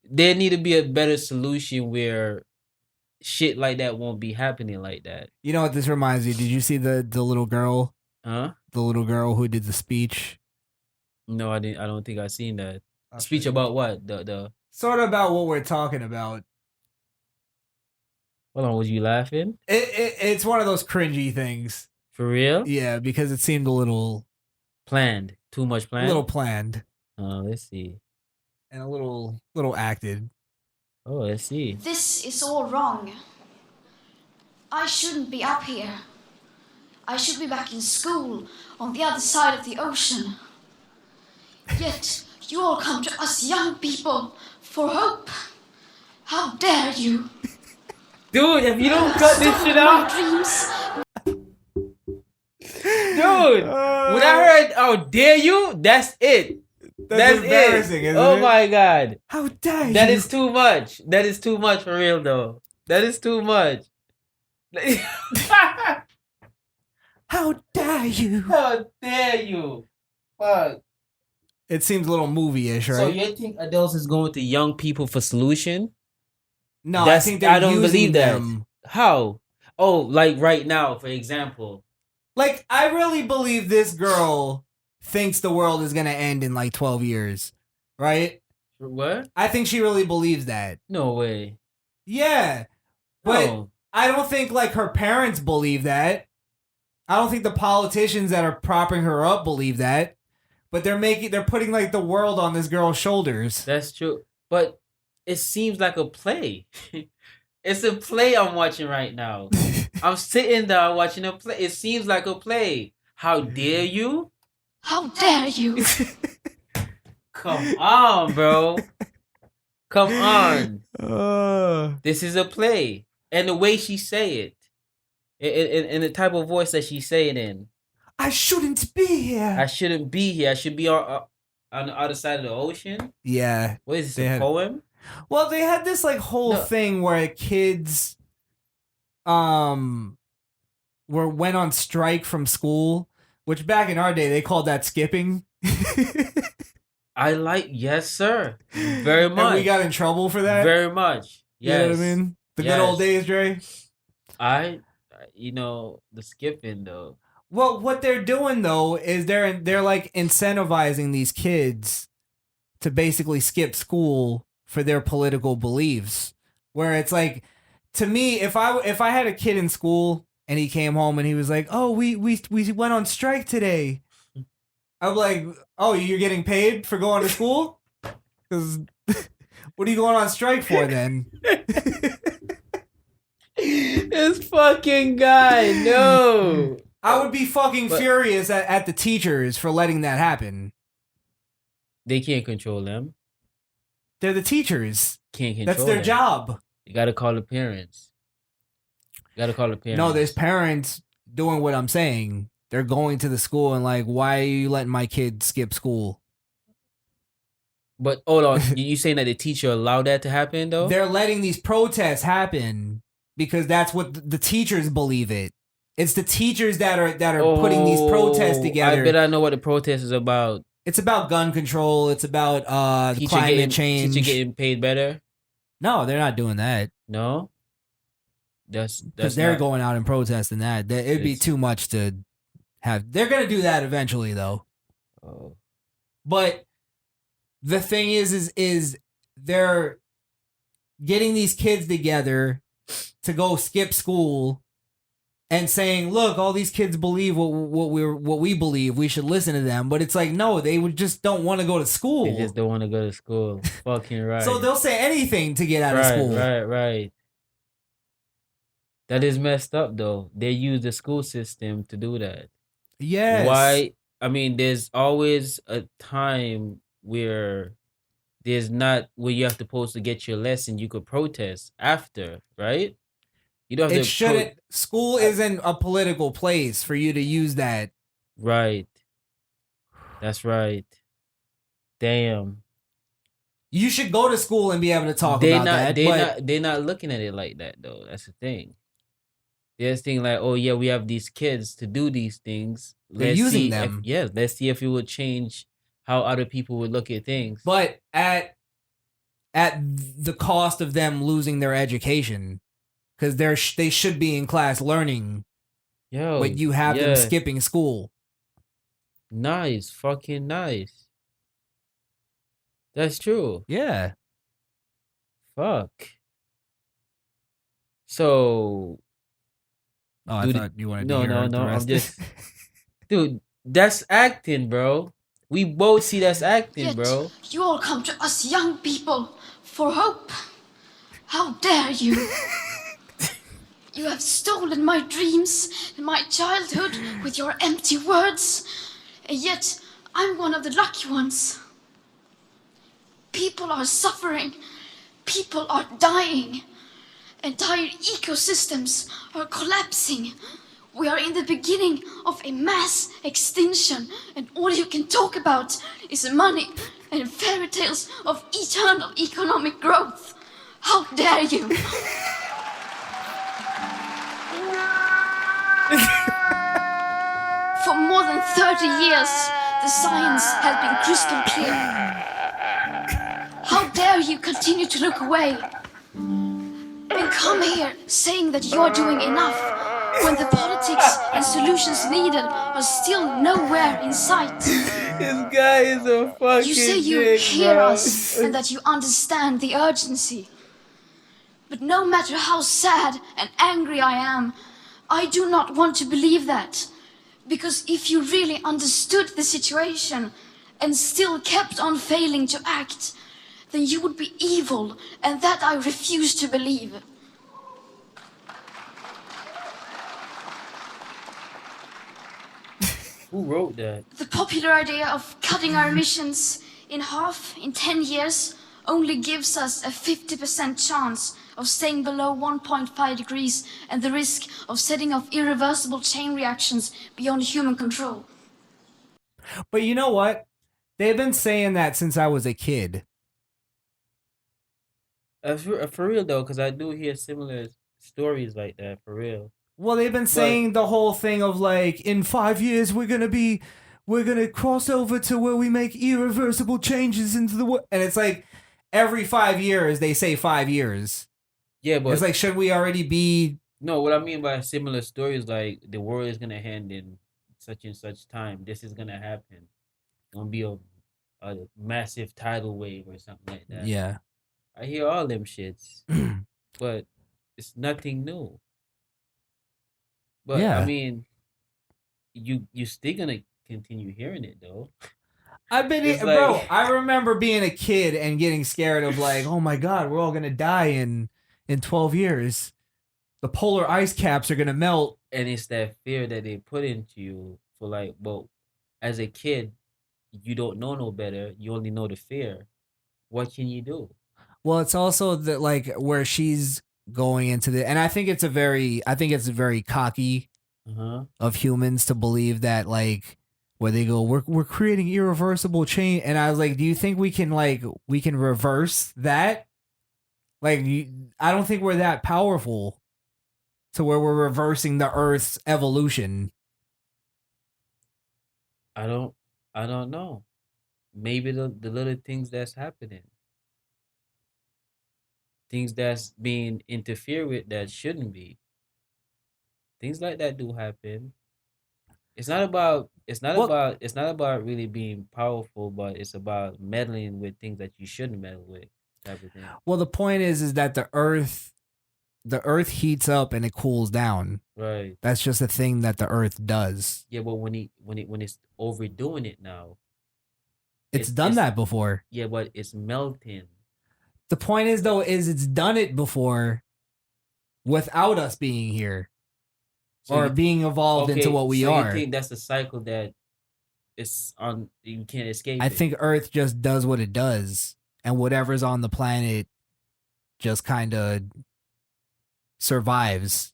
there need to be a better solution where shit like that won't be happening like that. You know what this reminds me? Did you see the little girl? Huh? The little girl who did the speech? No, I didn't. I don't think I seen that. Speech about what? The sort of about what we're talking about. Hold on, was you laughing? It's one of those cringy things. For real? Yeah, because it seemed a little planned. Too much planned? A little planned. Oh, let's see. And a little acted. Oh, let's see. This is all wrong. I shouldn't be up here. I should be back in school on the other side of the ocean. Yet you all come to us young people for hope. How dare you? Dude, if you don't cut this shit out. Dude, when I heard "How dare you," that's it. That's embarrassing, it. Isn't Oh it? my god. How dare you? That is too much. That is too much for real though. That is too much. How dare you? How dare you? Fuck. It seems a little movie-ish, right? So you think adults is going to young people for solution? No, I think they're I don't using believe that. them. How? Oh, like right now, for example. Like, I really believe this girl thinks the world is gonna end in like 12 years, right? What? I think she really believes that. No way. Yeah, but No. I don't think like her parents believe that. I don't think the politicians that are propping her up believe that. But they're putting like the world on this girl's shoulders. That's true. But it seems like a play. It's a play I'm watching right now. I'm sitting there watching a play. It seems like a play. How dare you? How dare you? Come on, bro. Come on. This is a play. And the way she say it. In the type of voice that she say it in. I shouldn't be here. I shouldn't be here. I should be on the other side of the ocean. Yeah. What is this, a poem? Well, they had this like whole thing where kids went on strike from school, which back in our day they called that skipping. Yes, sir. Very much. And we got in trouble for that? Very much. Yes. You know what I mean? The good old days, Dre? The skipping though. Well, what they're doing though is they're like incentivizing these kids to basically skip school for their political beliefs. Where it's like, to me, if I had a kid in school and he came home and he was like, "Oh, we went on strike today," I'm like, "Oh, you're getting paid for going to school? Because what are you going on strike for then?" This fucking guy, no. I would be fucking furious at the teachers for letting that happen. They can't control them. They're the teachers. Can't control That's their them. job. You gotta call the parents. No, there's parents doing what I'm saying. They're going to the school and like, why are you letting my kid skip school? But hold on, you saying that the teacher allowed that to happen though? They're letting these protests happen because that's what the teachers believe it. It's the teachers that are putting these protests together. I bet I know what the protest is about. It's about gun control. It's about climate change. Teacher getting paid better? No, they're not doing that. No? That's because they're going out and protesting that. It'd be too much to have. They're going to do that eventually, though. Oh. But the thing is they're getting these kids together to go skip school and saying, "Look, all these kids believe what we believe. We should listen to them." But it's like, no, they just don't want to go to school. They just don't want to go to school. Fucking right. So they'll say anything to get out of school. Right. That is messed up, though. They use the school system to do that. Yes. Why? I mean, there's always a time where there's not where you have to supposed to get your lesson. You could protest after, right? You don't have it shouldn't. School isn't a political place for you to use that. Right. That's right. Damn. You should go to school and be able to talk about that. They're not looking at it like that, though. That's the thing. They're thinking like, oh yeah, we have these kids to do these things. They're using them. Let's see if it would change how other people would look at things. But at at the cost of them losing their education, because they should be in class learning, but you have them skipping school. Nice, fucking nice. That's true. Yeah. Fuck. So. Oh, I thought you wanted to hear the rest. I'm just, dude. That's acting, bro. We both see that's acting, bro. You all come to us young people for hope. How dare you? You have stolen my dreams and my childhood with your empty words, and yet I'm one of the lucky ones. People are suffering. People are dying. Entire ecosystems are collapsing. We are in the beginning of a mass extinction, and all you can talk about is money and fairy tales of eternal economic growth. How dare you? For more than 30 years, the science has been crystal clear. How dare you continue to look away and come here saying that you're doing enough when the politics and solutions needed are still nowhere in sight. This guy is a fucking You say you dick, hear bro. us and that you understand the urgency. But no matter how sad and angry I am, I do not want to believe that. Because if you really understood the situation and still kept on failing to act, then you would be evil, and that I refuse to believe. Who wrote that? The popular idea of cutting our emissions in half in 10 years only gives us a 50% chance of staying below 1.5 degrees and the risk of setting off irreversible chain reactions beyond human control. But you know what? They've been saying that since I was a kid. For real though, because I do hear similar stories like that, for real. Well, they've been saying the whole thing of like, in 5 years we're gonna cross over to where we make irreversible changes into the world, and it's like every 5 years they say 5 years. Yeah, but it's like, should we already be? No, what I mean by similar stories, like the world is gonna end in such and such time. This is gonna happen. It's gonna be a massive tidal wave or something like that. Yeah, I hear all them shits, but it's nothing new. But yeah. I mean, you still gonna continue hearing it though. I've been, bro. I remember being a kid and getting scared of like, oh my god, we're all gonna die in 12 years. The polar ice caps are gonna melt, and it's that fear that they put into you for like, well, as a kid, you don't know no better. You only know the fear. What can you do? Well, it's also that like where she's going into the, and I think it's very cocky of humans to believe that, like, where they go, we're creating irreversible change, and I was like, do you think we can reverse that? Like, I don't think we're that powerful to where we're reversing the Earth's evolution. I don't know. Maybe the little things that's happening. Things that's being interfered with that shouldn't be. Things like that do happen. It's not about really being powerful, but it's about meddling with things that you shouldn't meddle with, type of thing. Well, the point is that the Earth heats up and it cools down. Right. That's just a thing that the Earth does. Yeah, but when it's overdoing it now, it's done that before. Yeah, but it's melting. The point is, though, it's done it before without us being here, or being evolved into what we are. You think that's a cycle that is on? You can't escape. I think Earth just does what it does, and whatever's on the planet just kind of survives.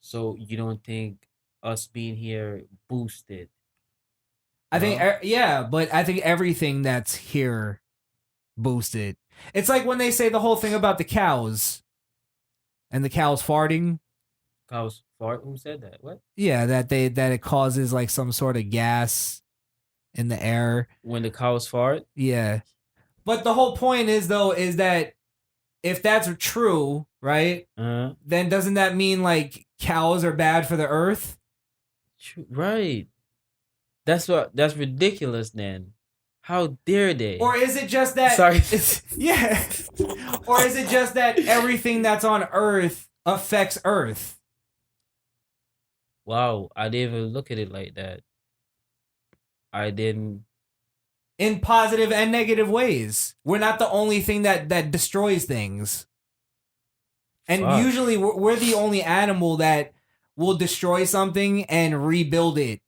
So you don't think us being here boosted? I think, but I think everything that's here boosted. It's like when they say the whole thing about the cows and the cows farting. Cows fart? Who said that? What? Yeah, that it causes like some sort of gas in the air when the cows fart. Yeah, But the whole point is though is that if that's true, right? Then doesn't that mean like cows are bad for the earth? Right. That's ridiculous then. How dare they? Or is it just that Sorry. Yeah. Or is it just that everything that's on earth affects earth? Wow, I didn't even look at it like that. I didn't. In positive and negative ways. We're not the only thing that destroys things. And usually we're the only animal that will destroy something and rebuild it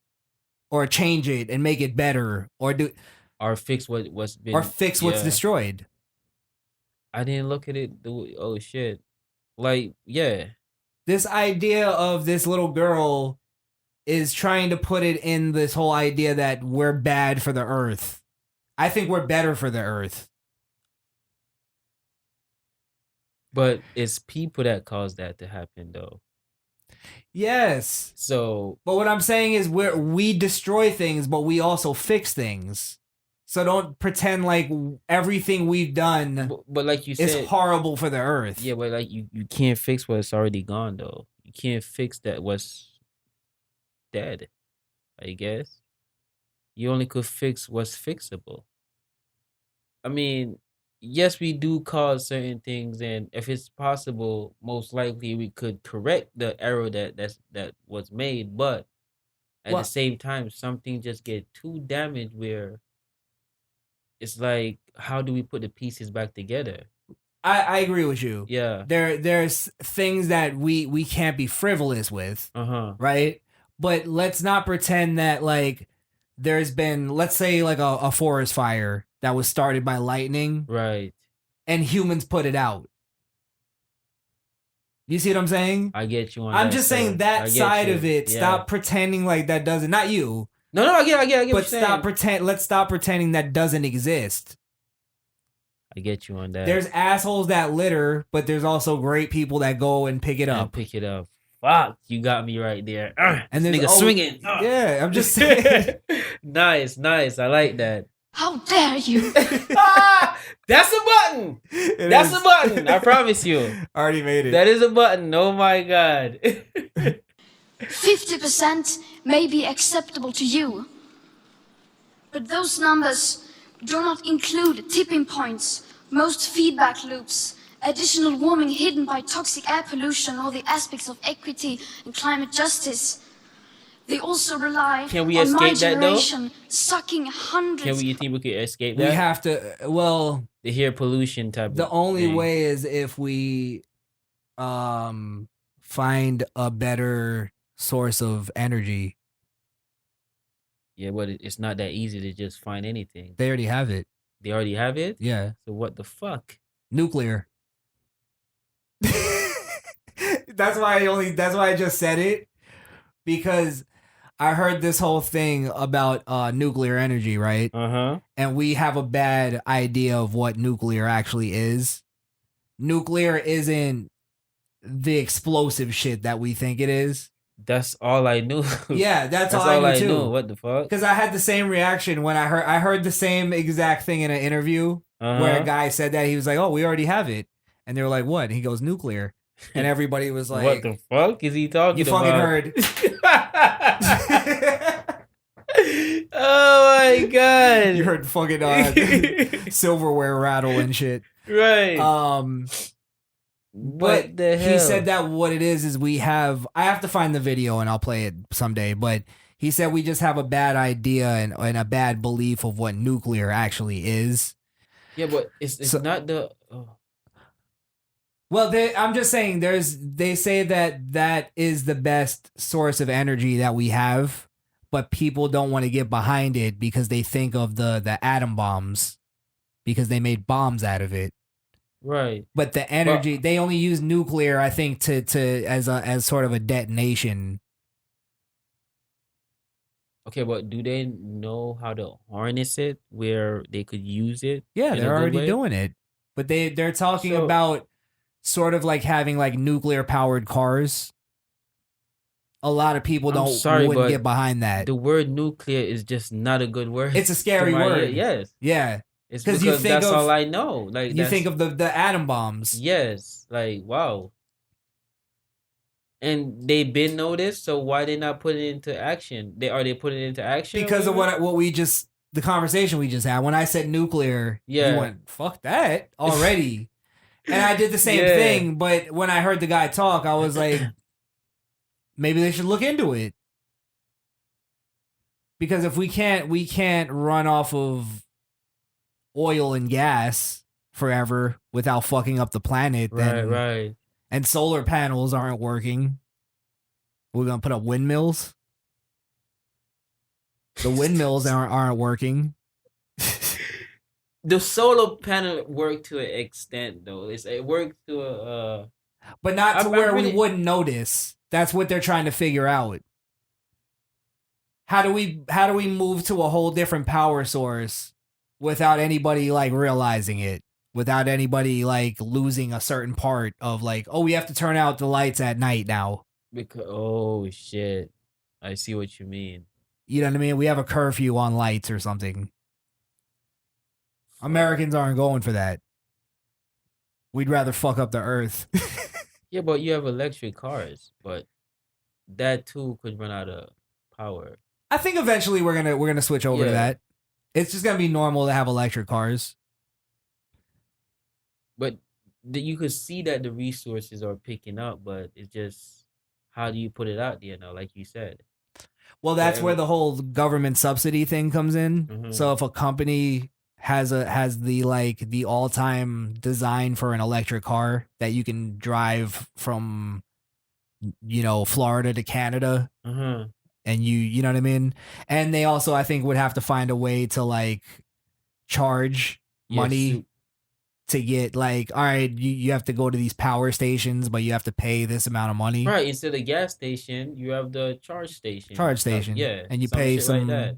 or change it and make it better or fix what's been, or fix what's destroyed. I didn't look at it. Oh shit! Like this idea of this little girl is trying to put it in this whole idea that we're bad for the earth. I think we're better for the earth. But it's people that cause that to happen, though. Yes. So, but what I'm saying is we destroy things, but we also fix things. So don't pretend like everything we've done, but like you said, is horrible for the earth. Yeah, but like you can't fix what's already gone, though. You can't fix that what's dead. I guess you only could fix what's fixable. I mean, yes, we do cause certain things, and if it's possible, most likely we could correct the error that was made. But at the same time, something just get too damaged where it's like, how do we put the pieces back together? I agree with you. Yeah. There's things that we can't be frivolous with. Right? But let's not pretend that like there's been, let's say like a forest fire that was started by lightning. Right. And humans put it out. You see what I'm saying? I get you on I'm just saying that side of it. Yeah. Stop pretending like that doesn't, not you. No, I get but let's stop pretending that doesn't exist. I get you on that. There's assholes that litter, but there's also great people that go and pick it up. Fuck, you got me right there. And there's nigga swinging. Yeah, I'm just saying. Nice. I like that. How dare you? That's a button. That's a button. I promise you. Already made it. That is a button. Oh my god. 50% may be acceptable to you, but those numbers do not include tipping points, most feedback loops, additional warming hidden by toxic air pollution, or the aspects of equity and climate justice. They also rely Can we on my escape that, though? generation sucking hundreds. You think we could escape that? We have to, well, the air pollution type the of only thing. way is if we find a better source of energy. Yeah, but it's not that easy to just find anything. They already have it. They already have it? Yeah. So what the fuck? Nuclear. That's why I just said it, because I heard this whole thing about nuclear energy, right? And we have a bad idea of what nuclear actually is. Nuclear isn't the explosive shit that we think it is. That's all I knew. Yeah, that's all I knew too. What the fuck? Because I had the same reaction when I heard the same exact thing in an interview where a guy said that. He was like, "Oh, we already have it," and they were like, "What?" And he goes, "Nuclear," and everybody was like, "What the fuck is he talking about?" You fucking heard. Oh my god! You heard fucking silverware rattle and shit, right? But the hell? He said that what it is we have. I have to find the video and I'll play it someday. But he said we just have a bad idea and a bad belief of what nuclear actually is. Yeah, but it's not the. Oh. Well, I'm just saying they say that is the best source of energy that we have, but people don't want to get behind it because they think of the atom bombs because they made bombs out of it. Right. But the energy, they only use nuclear, I think, to as sort of a detonation. Okay, but do they know how to harness it where they could use it? Yeah, they're already doing it. But they're talking about sort of like having like nuclear powered cars. A lot of people wouldn't get behind that. The word nuclear is just not a good word. It's a scary word. Yes. Yeah. It's 'Cause you because think that's of- all I know. Like You that's, think of the atom bombs. yes, like wow. And they been noticed, so why they not put it into action? They putting it into action Because of what we just the conversation we just had. When I said nuclear, Yeah. you went, fuck that already. And I did the same Yeah. thing, but when I heard the guy talk, I was like, maybe they should look into it. Because if we can't run off of oil and gas forever without fucking up the planet, then right. and solar panels aren't working. We're gonna put up windmills. The windmills aren't working. The solar panel worked to an extent, though. It worked to a. But not to I'm where we pretty- wouldn't notice. That's what they're trying to figure out. How do we move to a whole different power source without anybody like realizing it? Without anybody like losing a certain part of like, oh, we have to turn out the lights at night now. Because oh shit, I see what you mean. You know what I mean? We have a curfew on lights or something. Americans aren't going for that. We'd rather fuck up the earth. Yeah, but you have electric cars, but that too could run out of power. I think eventually we're gonna switch over to Yeah. that. It's just gonna be normal to have electric cars. But you could see that the resources are picking up, but it's just how do you put it out there now, like you said. Well, that's Yeah. where the whole government subsidy thing comes in. Mhm. So if a company has the all-time design for an electric car that you can drive from Florida to Canada, Uh-huh. and you know what I mean? And they also, I think, would have to find a way to like charge Yeah, money to get like, all right, you have to go to these power stations, but you have to pay this amount of money. Right, instead of gas station, you have the charge station. Charge station. Yeah. And you some pay shit like that.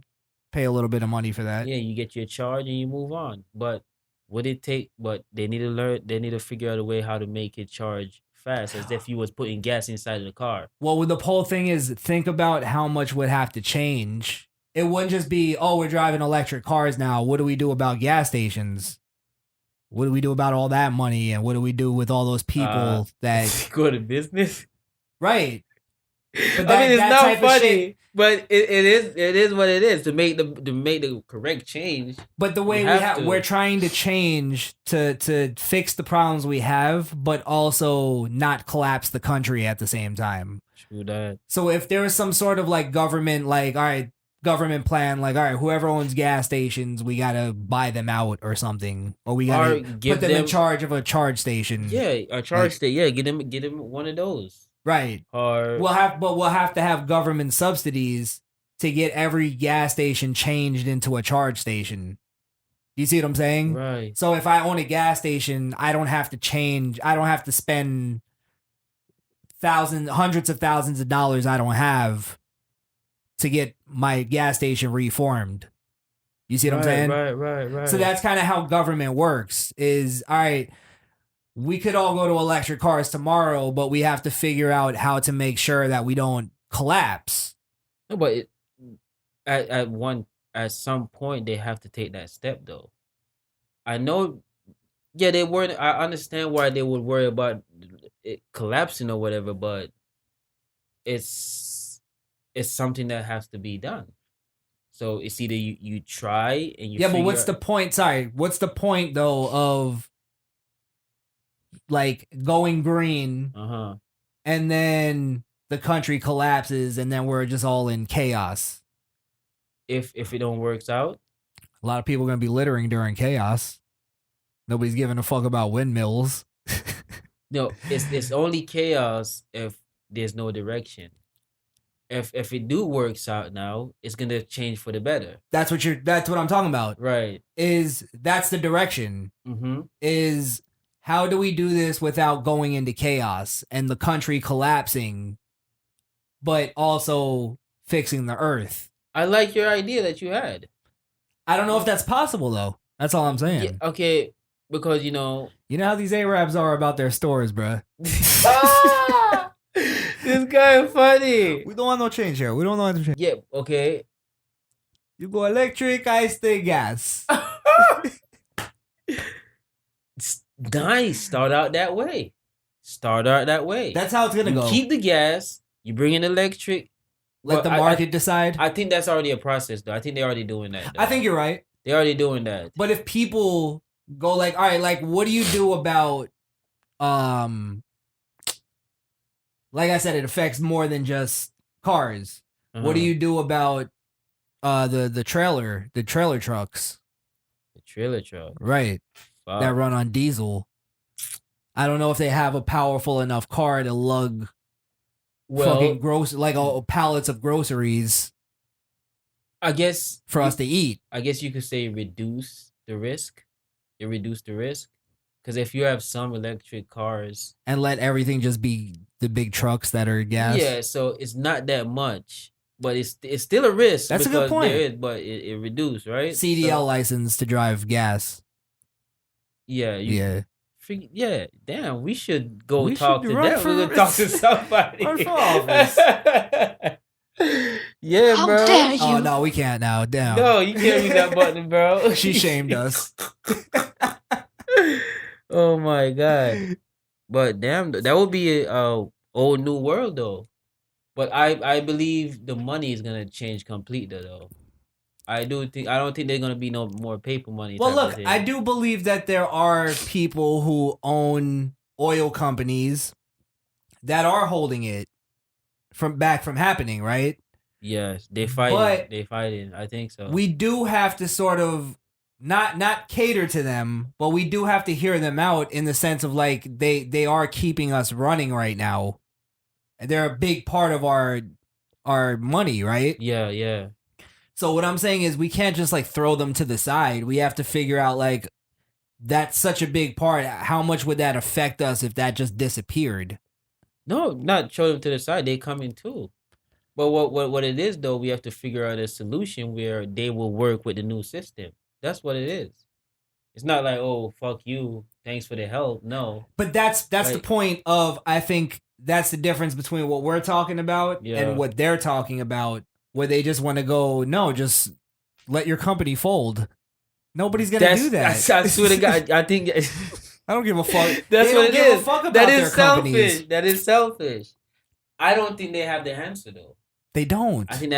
pay a little bit of money for that. Yeah, you get your charge and you move on. But would it take? But they need to learn. They need to figure out a way how to make it charge fast, as if you was putting gas inside of the car. Well, the whole thing is, think about how much would have to change. It wouldn't just be, oh, we're driving electric cars now. What do we do about gas stations? What do we do about all that money? And what do we do with all those people that... Go to business. Right. But I mean, it's that not type of shit- funny, but it is what it is to make the correct change. But the way we're trying to change to fix the problems we have, but also not collapse the country at the same time. True that. So if there was some sort of like government, like, all right, government plan, like, all right, whoever owns gas stations, we gotta buy them out or something, or we gotta put them in charge of a charge station. Yeah, a charge station. Yeah, get them one of those. Right. Or we'll have to have government subsidies to get every gas station changed into a charge station. You see what I'm saying? right. So if I own a gas station, I don't have to spend hundreds of thousands of dollars I don't have to get my gas station reformed. You see what I'm saying? Right. So that's kind of how government works is, all right, we could all go to electric cars tomorrow, but we have to figure out how to make sure that we don't collapse. No, but at some point they have to take that step though. I know, yeah, they weren't. I understand why they would worry about it collapsing or whatever, but it's something that has to be done. So it's either you try and you but what's the point? Sorry, what's the point though of like going green and then the country collapses and then we're just all in chaos? If it don't works out, a lot of people are gonna be littering during chaos. Nobody's giving a fuck about windmills. no, it's only chaos if there's no direction. If it do works out now, it's gonna change for the better. That's what I'm talking about. Right. That's the direction. Mm-hmm. Is how do we do this without going into chaos and the country collapsing, but also fixing the earth? I like your idea that you had. I don't know if that's possible though. That's all I'm saying. Yeah, okay, because you know how these Arabs are about their stores, bruh. This guy funny. We don't want no change here. We don't want no change. Yeah, okay. You go electric, I stay gas. Nice. Start out that way. That's how it's gonna go. Keep the gas. You bring in electric. Let the market decide. I think that's already a process, though. I think they're already doing that. Though. I think you're right. They're already doing that. But if people go like, all right, like, what do you do about, like I said, it affects more than just cars. What do you do about the trailer trucks? The trailer truck. Right. Wow. That run on diesel. I don't know if they have a powerful enough car to lug fucking pallets of groceries. I guess for us to eat. I guess you could say reduce the risk. Because if you have some electric cars and let everything just be the big trucks that are gas. Yeah, so it's not that much, but it's still a risk. That's a good point. But it reduced, right? CDL license to drive gas. Yeah. Yeah. Damn, we should go talk to them. We're gonna talk to somebody. Run for office. Yeah, How bro. dare you? Oh no, we can't now. Damn. No, you can't use that button, bro. She shamed us. Oh my god. But damn, that would be a old new world though. But I believe the money is gonna change completely though. I don't think there's gonna be no more paper money. Well, look, I do believe that there are people who own oil companies that are holding it from happening, right? Yes, they fighting. I think so. We do have to sort of not cater to them, but we do have to hear them out in the sense of like they are keeping us running right now. They're a big part of our money, right? Yeah. So what I'm saying is we can't just like throw them to the side. We have to figure out like that's such a big part. How much would that affect us if that just disappeared? No, not throw them to the side. They coming too. But what it is though, we have to figure out a solution where they will work with the new system. That's what it is. It's not like, oh, fuck you, thanks for the help. No. But that's the point of, I think that's the difference between what we're talking about and what they're talking about, where they just want to go, no, just let your company fold. Nobody's going to do that. I swear to God, I think... I don't give a fuck. That's what it is. That is selfish. That is selfish. I don't think they have the answer, though. They don't. I think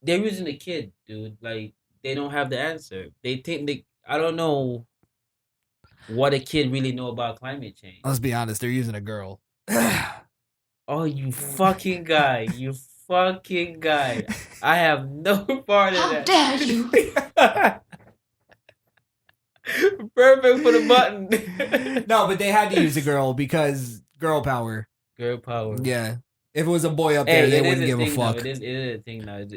they're using the kid, dude. Like, they don't have the answer. They think I don't know what a kid really know about climate change. Let's be honest, they're using a girl. Oh, you fucking guy. You fucking guy. I have no part of that. How dare you? Perfect for the button. No, but they had to use a girl because girl power. Girl power. Yeah. If it was a boy up there, they wouldn't give a fuck. It is a thing now. It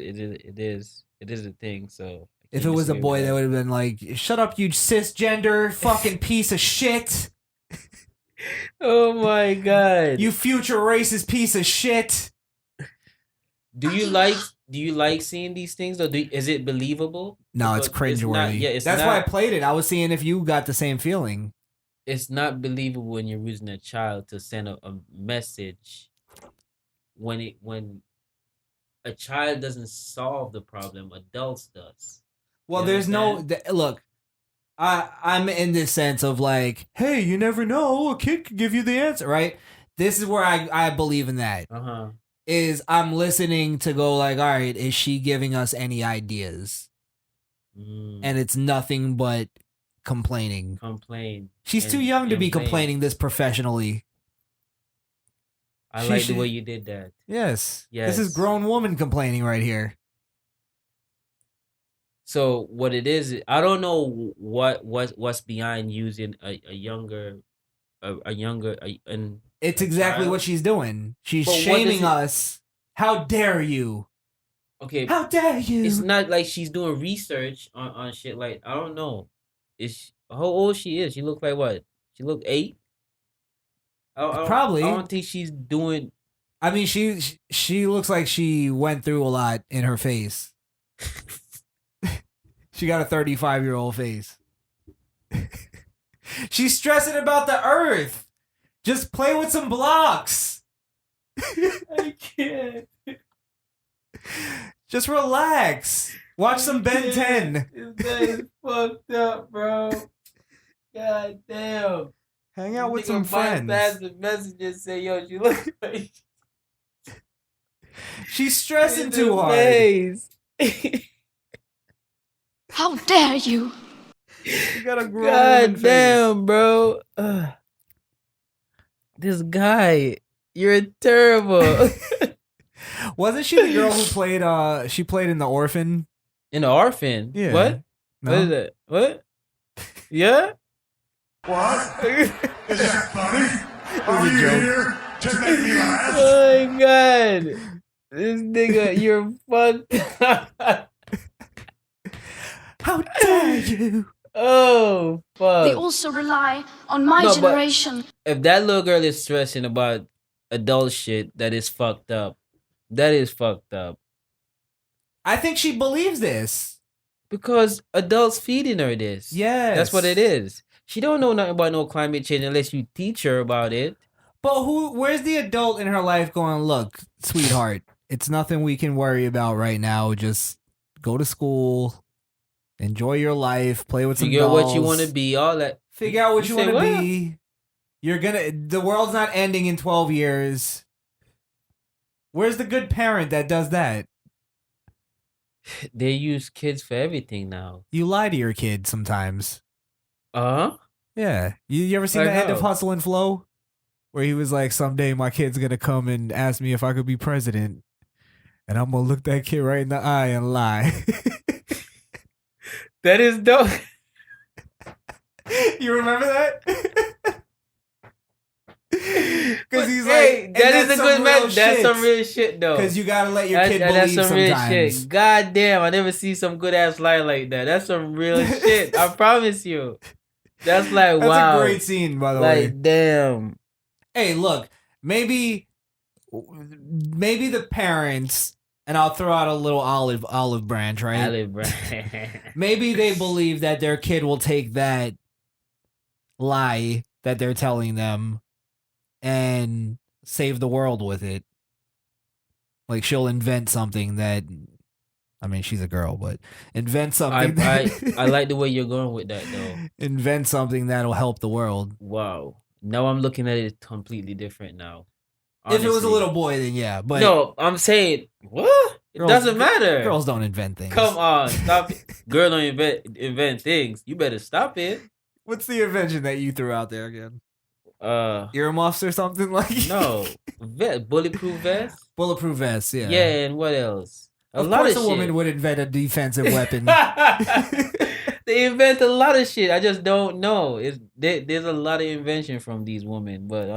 is a thing. So if it was a boy, they would have been like, "Shut up, you cisgender fucking piece of shit." Oh my god. You future racist piece of shit. Do you like seeing these things, or is it believable? No, it's cringeworthy. That's why I played it. I was seeing if you got the same feeling. It's not believable when you're using a child to send a message. When a child doesn't solve the problem, adults does. Well, there's no look. I'm in this sense of like, hey, you never know, a kid could give you the answer, right? This is where I believe in that. Is I'm listening to go like, all right, is she giving us any ideas? And it's nothing but complaining. She's too young to be complaining this professionally. I like the way you did that. Yes. This is grown woman complaining right here. So what it is, I don't know what's behind using a younger. It's exactly what she's doing. She's shaming us. How dare you? Okay. How dare you? It's not like she's doing research on shit. Like, I don't know. How old she is? She look like what? She look 8? Probably. I don't think she's doing. I mean, she looks like she went through a lot in her face. She got a 35-year-old face. She's stressing about the earth. Just play with some blocks. I can't. Just relax. Watch some Ben 10. That is fucked up, bro. God damn. Hang out with Nigga some might friends. pass the message and say, "Yo, you look like She's stressing in too the hard. face." How dare you? You got a grown woman God face. damn, bro. This guy, you're terrible. Wasn't she the girl who played? She played in The Orphan. In the orphan. Yeah. What? No? What is that? What? Yeah. What? Is that funny? Are a you joke. here to make me laugh? Oh my god. This nigga, you're fucked. How dare you? Oh fuck. They also rely on my No, but- generation. If that little girl is stressing about adult shit, that is fucked up. That is fucked up. I think she believes this. Because adults feeding her this. Yes. That's what it is. She don't know nothing about no climate change unless you teach her about it. But where's the adult in her life going, look, sweetheart, it's nothing we can worry about right now. Just go to school, enjoy your life, play with Figure some out dolls. what you want to be, all that. Figure out what you say want to what? be. The world's not ending in 12 years. Where's the good parent that does that? They use kids for everything now. You lie to your kid sometimes. Uh-huh. Yeah. You ever seen Like the end of how? Hustle and Flow? Where he was like, someday my kid's going to come and ask me if I could be president. And I'm going to look that kid right in the eye and lie. That is dope. You remember that? Because he's Hey, like, that is a good message. That's some real shit, though. Because you got to let your kid That's believe some real sometimes. shit. God damn, I never see some good ass lie like that. That's some real shit. I promise you. That's like, That's wow. a great scene, by the way. Like, damn. Hey, look, maybe the parents, and I'll throw out a little olive branch, right? Alley, bro. Maybe they believe that their kid will take that lie that they're telling them and save the world with it. Like she'll invent something that, I mean, she's a girl, but invent something. I like the way you're going with that, though. Invent something that'll help the world. Wow. Now I'm looking at it completely different now. If it was a Honestly. little boy, then yeah. But No, I'm saying, what? It Girls- doesn't matter. girls don't invent things. Come on, stop it. Girl don't invent things. You better stop it. What's the invention that you threw out there again? Uh, Earmuffs or something like? no. Bulletproof vest? Bulletproof vests, yeah. Yeah, and what else? Of course a woman would invent a defensive weapon. They invent a lot of shit. I just don't know. There's a lot of invention from these women, but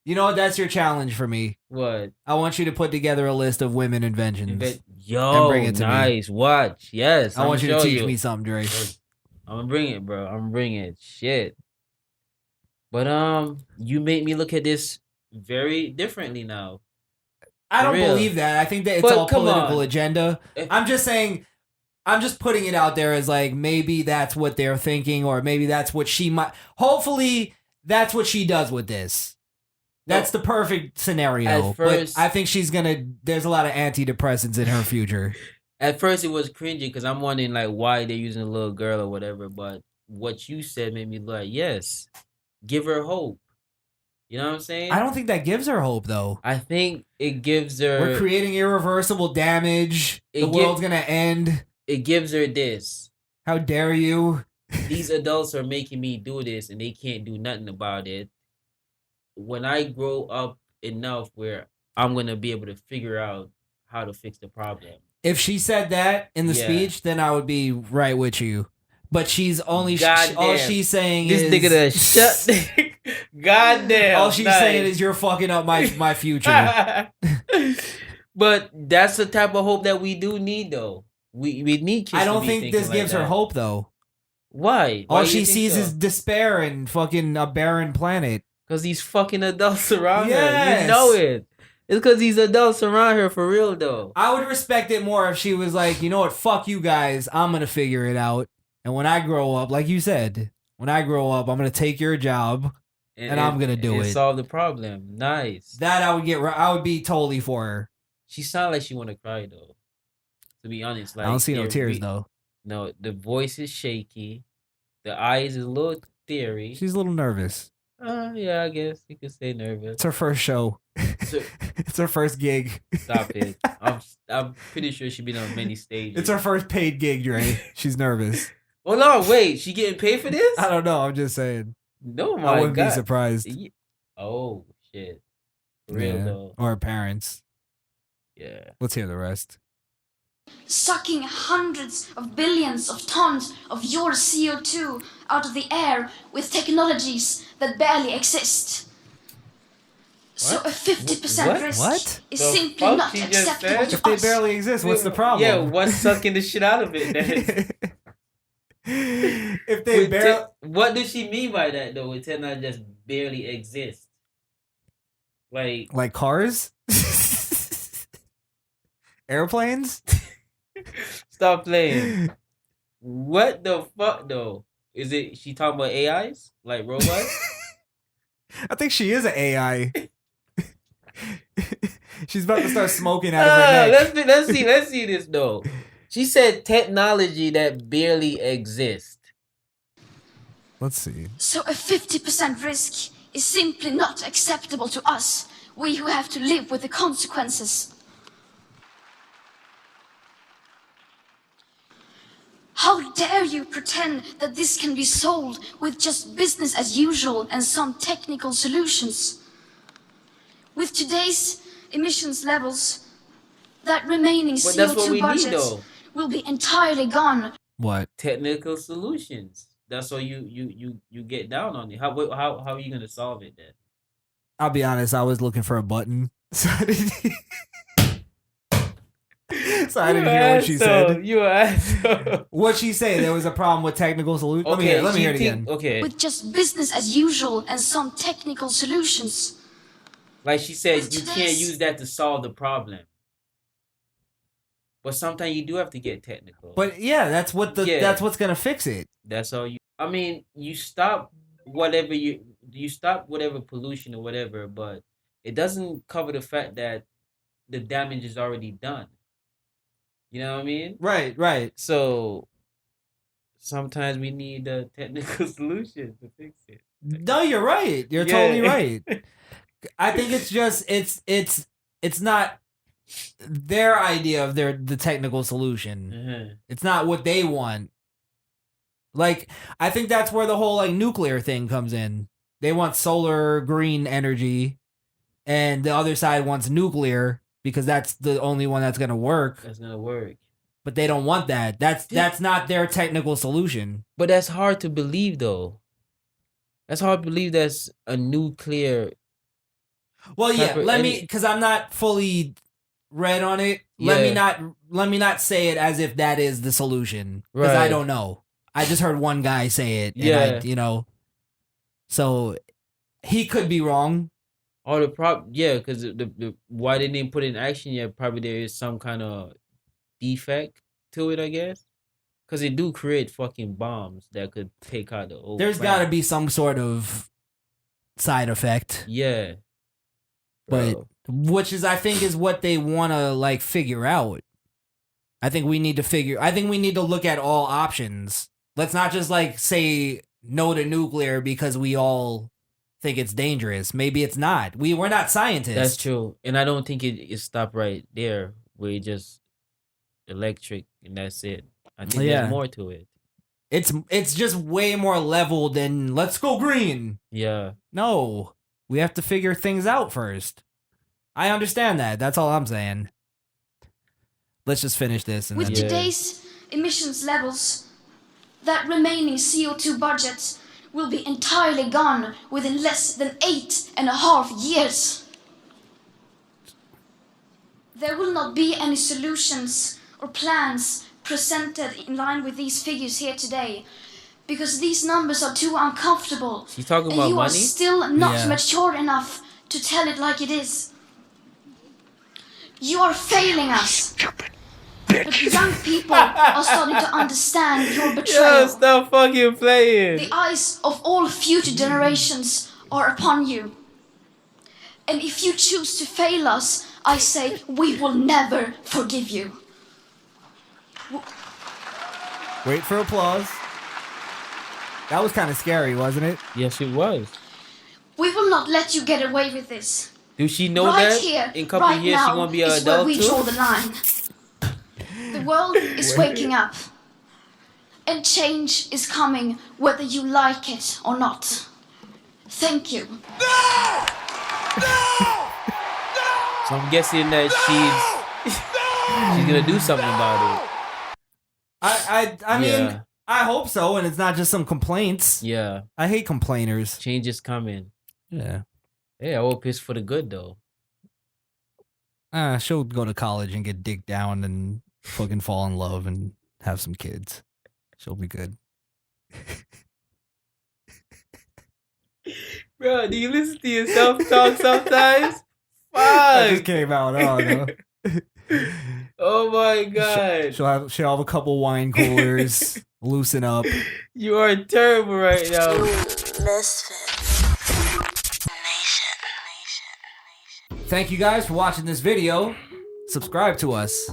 You know what? That's your challenge for me. what? I want you to put together a list of women inventions. Yo, And bring it to me. nice. Watch. Yes. I want you to show teach me something, Dre. I'm gonna bring it, bro. I'm bringing it. Shit. But you make me look at this very differently now. I don't For real. believe that. I think that it's But all come political on. agenda. If- I'm just saying, I'm just putting it out there as like, maybe that's what they're thinking, or maybe that's what she might. Hopefully, that's what she does with this. That's the perfect scenario. At first- but I think there's a lot of antidepressants in her future. At first, it was cringy because I'm wondering like why they're using a little girl or whatever. But what you said made me like, yes, give her hope. You know what I'm saying? I don't think that gives her hope, though. I think it gives her. We're creating irreversible damage. It The gi- world's gonna end. It gives her this. How dare you? These adults are making me do this, and they can't do nothing about it. When I grow up enough, where I'm gonna be able to figure out how to fix the problem. If she said that in the Yeah. speech, then I would be right with you. But she's only Goddamn. all she's saying This is nigga done shut. Goddamn. all she's saying is you're fucking up my future. But that's the type of hope that we do need, though. We need kids. I to don't be think thinking this like gives her that. hope though. Why? All she sees is despair and fucking a barren planet. because these fucking adults around her. Yes. You know it. It's because these adults around her for real, though. I would respect it more if she was like, you know what, fuck you guys, I'm gonna figure it out. And when I grow up, like you said, when I grow up, I'm gonna take your job. And I'm gonna do and it. solve the problem. Nice. That I would be totally for her. She sounds like she want to cry, though. To be honest, like I don't see no they're tears though. No, the voice is shaky. The eyes is a little teary. She's a little nervous. Yeah, I guess you could say nervous. It's her first show. So, It's her first gig. stop it. I'm pretty sure she's been on many stages. It's her first paid gig, Dre. She's nervous. Oh no, wait, she getting paid for this? I don't know. I'm just saying. No, I my wouldn't God. be surprised. Oh shit. For real though. Or her parents. Yeah. Let's hear the rest. Sucking hundreds of billions of tons of your CO2 out of the air with technologies that barely exist. So What? a 50% What? risk What? is The simply fuck not she just acceptable said? to If they us. barely exist, what's the problem? Yeah, what's sucking the shit out of it then? If they barely... What does she mean by that though? With technology just barely exist. Like cars? Airplanes? stop playing. What the fuck though? Is it she talking about AIs? Like robots? I think she is an AI. She's about to start smoking out of her neck. Let's see this though. She said technology that barely exists. Let's see. So a 50% risk is simply not acceptable to us, we who have to live with the consequences. How dare you pretend that this can be solved with just business as usual and some technical solutions? With today's emissions levels, that remaining But that's what CO2 we need budget though. will be entirely gone. What? Technical solutions. That's all you get down on it. How are you gonna solve it then? I'll be honest, I was looking for a button. So I didn't, hear what she said. You an asshole. What'd she say? There was a problem with technical solutions? Let me hear it again. Okay. With just business as usual and some technical solutions. Like she said, With you can't today's- use that to solve the problem. But sometimes you do have to get technical. But yeah, that's what's gonna fix it. That's all you. I mean, you stop whatever whatever pollution or whatever, but it doesn't cover the fact that the damage is already done. You know what I mean? Right. So sometimes we need a technical solution to fix it. No, you're right. You're Yeah. totally right. I think it's just it's not their idea of the technical solution. Uh-huh. It's not what they want. Like, I think that's where the whole like nuclear thing comes in. They want solar green energy, and the other side wants nuclear because that's the only one that's gonna work. That's gonna work. But they don't want that. That's not their technical solution. But that's hard to believe, though. That's hard to believe. That's a nuclear. Well, yeah. Separate Let me, any- because I'm not fully read on it. Yeah. Let me not say it as if that is the solution, because I Right. don't know. I just heard one guy say it. And Yeah. so he could be wrong. Or because the why they didn't put it in action yet? Probably there is some kind of defect to it, I guess. Because they do create fucking bombs that could take out the old. There's got to be some sort of side effect, Yeah. but Bro. which is I think is what they want to like figure out. I think we need to look at all options. Let's not just like say no to nuclear because we all think it's dangerous. Maybe it's not. We're not scientists. That's true, and I don't think it stopped right there. Where it just electric and that's it. I think Yeah. there's more to it. It's just way more level than let's go green. Yeah. No, we have to figure things out first. I understand that. That's all I'm saying. Let's just finish this and With then. Yeah. today's emissions levels, that remaining CO2 budget will be entirely gone within less than 8.5 years. There will not be any solutions or plans presented in line with these figures here today, because these numbers are too uncomfortable. She's talking And about you are money. still not Yeah. mature enough to tell it like it is. You are failing us. But young people are starting to understand your betrayal. Yo, stop fucking playing. The eyes of all future generations are upon you. And if you choose to fail us, I say we will never forgive you. Wait for applause. That was kind of scary, wasn't it? Yes, it was. not let you get away with this. Do she know Right that here, in a couple right of years now, she won't be an is where adult we draw too? the line. The world is waking up. And change is coming whether you like it or not. Thank you. So I'm guessing that she's gonna do something about it. I mean, Yeah. I hope so, and it's not just some complaints. Yeah, I hate complainers. change is coming. Yeah. Yeah, I hope it's for the good though. She'll go to college and get dicked down and fucking fall in love and have some kids. She'll be good. Bro, do you listen to yourself talk sometimes? That just Fuck. came out. Oh, no. Oh my god. She'll have a couple wine coolers, loosen up. You are terrible right now. Misfit. Thank you guys for watching this video. Subscribe to us.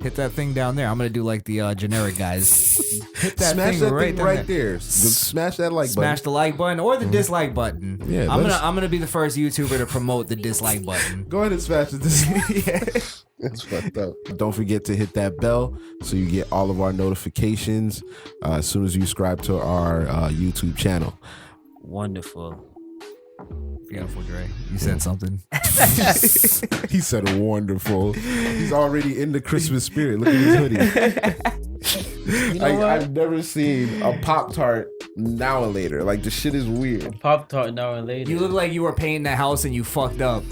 Hit that thing down there. I'm gonna do like the generic guys. Hit that Smash thing that right, thing down right there. there. Smash that like Smash button. the like button or the dislike button. Yeah, I'm let's- gonna be the first YouTuber to promote the dislike button. Go ahead and smash this. Yeah. That's fucked up. Don't forget to hit that bell so you get all of our notifications as soon as you subscribe to our YouTube channel. Wonderful. Beautiful, Dre. You said something. He said wonderful. He's already in the Christmas spirit. Look at his hoodie. You know what? I've never seen a Pop-Tart now and later. Like, the shit is weird. Pop Tart now and later. You look like you were painting the house and you fucked up.